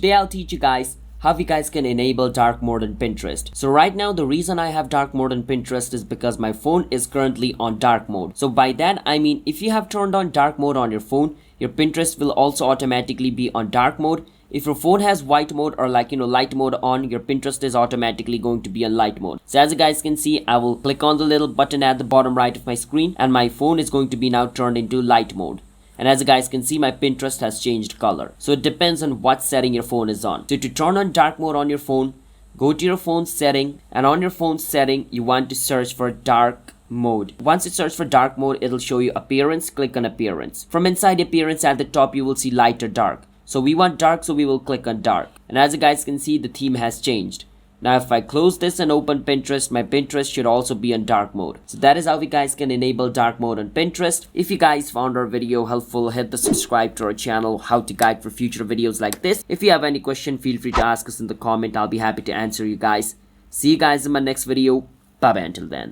Today I'll teach you guys how you guys can enable dark mode on Pinterest. So right now the reason I have dark mode on Pinterest is because my phone is currently on dark mode. So by that I mean if you have turned on dark mode on your phone, your Pinterest will also automatically be on dark mode. If your phone has white mode or light mode on, your Pinterest is automatically going to be on light mode. So as you guys can see, I will click on the little button at the bottom right of my screen and my phone is going to be now turned into light mode. And as you guys can see, my Pinterest has changed color. So it depends on what setting your phone is on. So to turn on dark mode on your phone, go to your phone setting, and on your phone setting, you want to search for dark mode. Once you search for dark mode, it'll show you appearance. Click on appearance. From inside appearance at the top, you will see light or dark. So we want dark, so we will click on dark. And as you guys can see, the theme has changed. Now if I close this and open Pinterest, my Pinterest should also be on dark mode. So that is how you guys can enable dark mode on Pinterest. If you guys found our video helpful, hit the subscribe to our channel, how to guide for future videos like this. If you have any question, feel free to ask us in the comment. I'll be happy to answer you guys. See you guys in my next video. Bye bye until then.